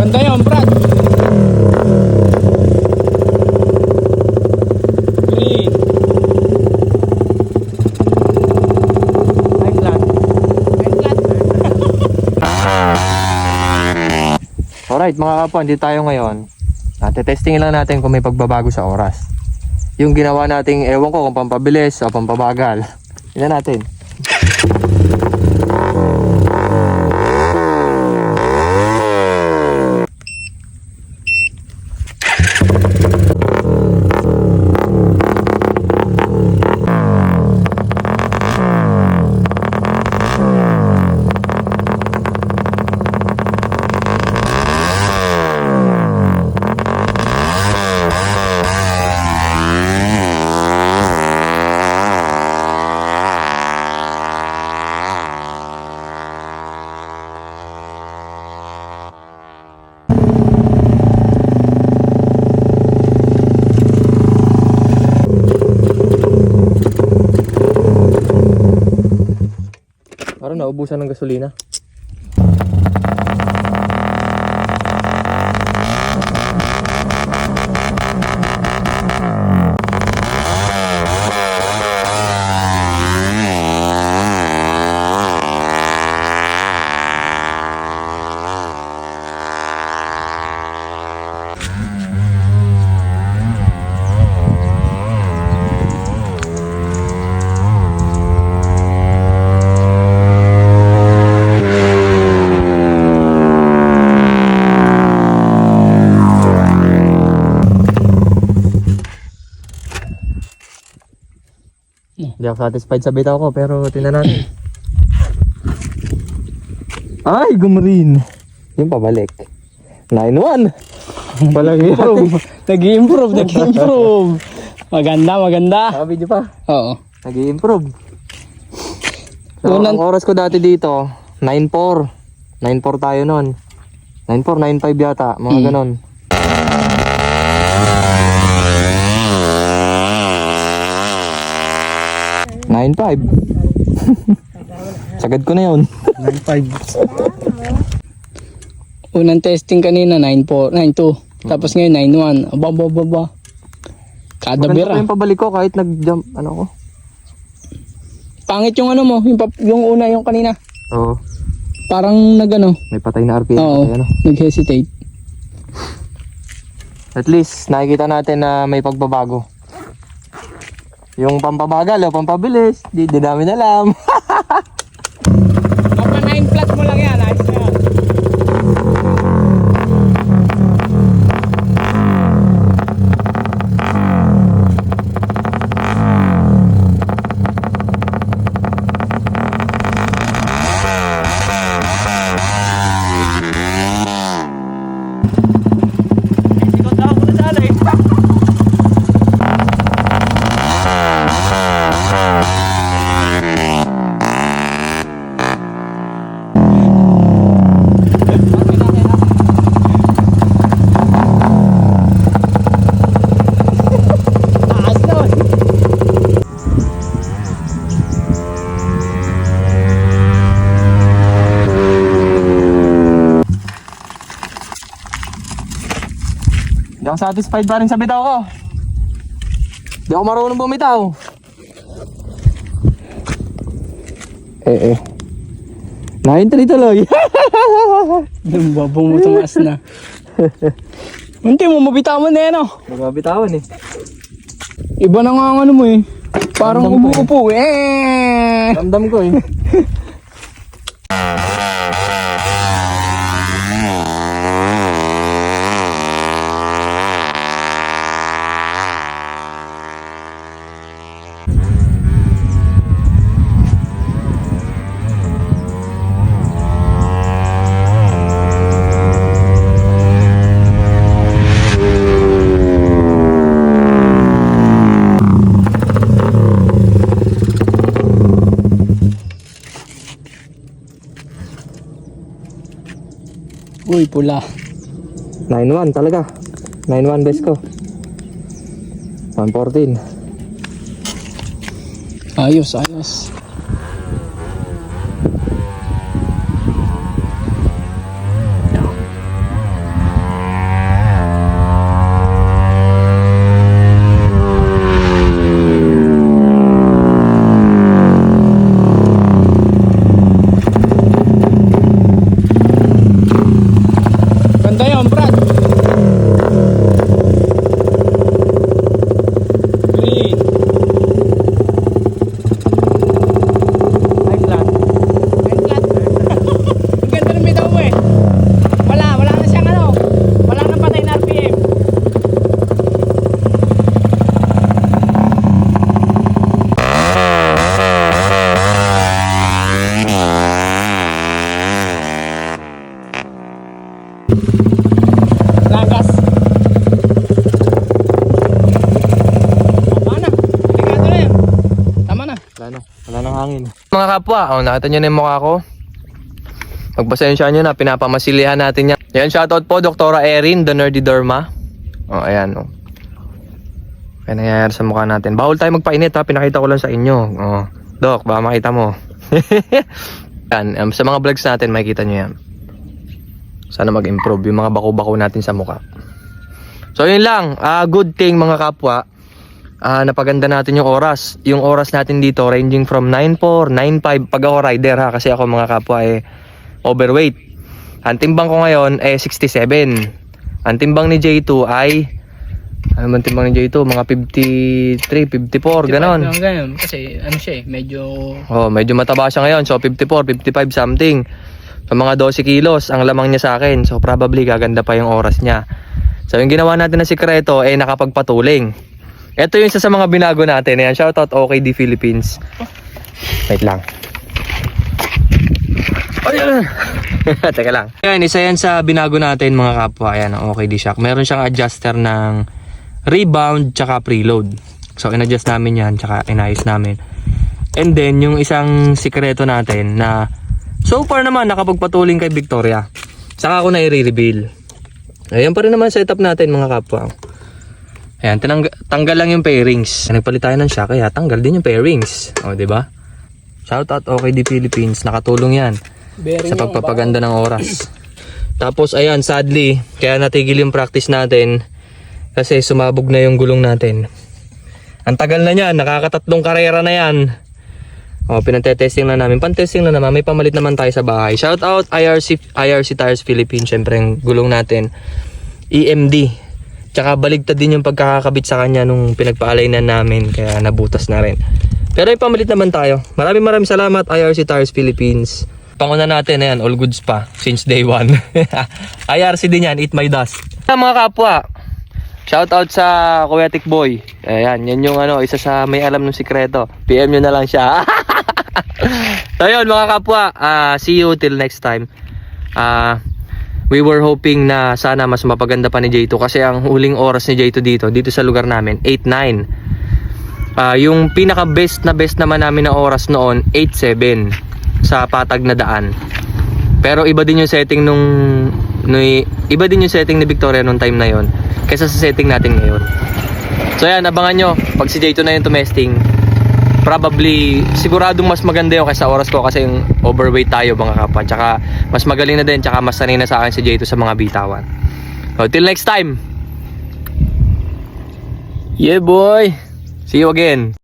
Ganda yun, Brad. Green. Ay, flat. Ay, flat. Alright mga kapwa, hindi tayo ngayon. Testing lang natin kung may pagbabago sa oras. Yung ginawa nating, ewan ko kung pampabilis o pampabagal. Tingnan natin. Parang naubusan ng gasolina. Hindi ako satisfied sa bitaw ko, pero tingnan natin. Ay, gumarin. Yung pabalik. 9-1. Palagi natin. Nag-i-improve. Maganda. Sabi niyo pa. Oo. Nag-i-improve. So, ang oras ko dati dito, 9-4. 9-4 tayo nun. 9-4, 9-5 yata. Mga ganon. Nine five. Sagad ko na yun. 9.5. Unang testing kanina 9.4, 9.2. Tapos ngayon 9.1. Aba. Kada Maganda bira. pa yung pabalik ko kahit nag-jump, ano ko. Pangit yung ano mo, yung una yung kanina. Oo. Parang nagano. May patay na RPM. Oo, Patay, ano. nag-hesitate. At least, nakikita natin na may pagbabago. Yung pampabagal o pampabilis, di namin alam. Papa 9 flat mo lang yan, ayos na yan. Di ako satisfied pa rin sa bitaw ko. Di ako marunong bumitaw. Nahin-3 tuloy. Yung babong mo tumaas na. Hindi mo mabitawan na yan oh. Magmabitawan eh. Iba na nga ang ano mo eh. Parang Ramdam ko umuupo eh. Ramdam ko eh. Uy, pula. 9-1 talaga. 9-1 best ko. 114. Ayos. namin. Mga kapwa, nakita nyo na yung mukha ko. Magpasensya nyo na, pinapamasilihan natin yan. Ayan, shoutout po, Dr. Erin, the Nerdy Derma. Ayan. Kaya nangyayari sa mukha natin. Bawal tayo magpainit ha, pinakita ko lang sa inyo. Doc, baka makita mo. Yan, sa mga vlogs natin, makikita nyo yan. Sana mag-improve yung mga bako-bako natin sa mukha. So yun lang, good thing mga kapwa. Napaganda natin yung oras. Yung oras natin dito ranging from 9.4, 9.5 pag ako rider ha, kasi ako mga kapwa overweight. Ang timbang ko ngayon 67. Ang timbang ni J2 ay ano man timbang ni J2? Mga 53, 54, ganon. Ganon, kasi ano siya medyo... medyo mataba siya ngayon. So 54, 55 something. So mga 12 kilos ang lamang niya sa akin. So probably gaganda pa yung oras niya. So yung ginawa natin na sikreto nakapagpatuling. Ito yung isa sa mga binago natin. Ayan, shoutout OKD Philippines. Wait lang. Teka lang. Ayan, isa yan sa binago natin mga kapwa. Ayan, OKD Shock. Meron siyang adjuster ng rebound tsaka preload. So in-adjust namin yan tsaka inayos namin. And then yung isang sikreto natin na so far naman nakapagpatuling kay Victoria. Saka ako na i-reveal. Ayan pa rin naman setup natin mga kapwa. Ayan, tanggal lang yung pairings. Nagpalit tayo ng shock kaya tanggal din yung pairings. Diba? Shoutout OKD Philippines. Nakatulong yan sa pagpapaganda ng oras. Tapos ayan, sadly kaya natigil yung practice natin kasi sumabog na yung gulong natin. Ang tagal na yan, nakakatatlong karera na yan. Pinante-testing na namin. Pan-testing na naman, may pamalit naman tayo sa bahay. Shout out IRC Tires Philippines. Syempre yung gulong natin EMD. Tsaka baligtad din yung pagkakakabit sa kanya nung pinagpaalaynan namin, kaya nabutas na rin. Pero may pamalit naman tayo. Maraming salamat IRC Tires Philippines. Panguna natin, ayan, all goods pa since day 1. IRC din yan, eat my dust. Mga kapwa, shout out sa Kuya Tikboy. Ayan, yan yung isa sa may alam ng sikreto. PM nyo na lang siya. So yun mga kapwa, see you till next time. We were hoping na sana mas mapaganda pa ni J2 kasi ang huling oras ni J2 dito sa lugar namin 8.9. Yung pinaka best naman namin na oras noon 8.7 sa patag na daan. Pero iba din yung setting iba din yung setting ni Victoria nung time na yon kaysa sa setting natin ngayon. So yan, abangan nyo pag si J2 na yung tumesting. Probably siguradong mas maganda yun kaysa oras ko kasi yung overweight tayo mga kapwa. Tsaka mas magaling na din, tsaka mas sanay na sa akin si J2 sa mga bitawan. So till next time. Yeah boy. See you again.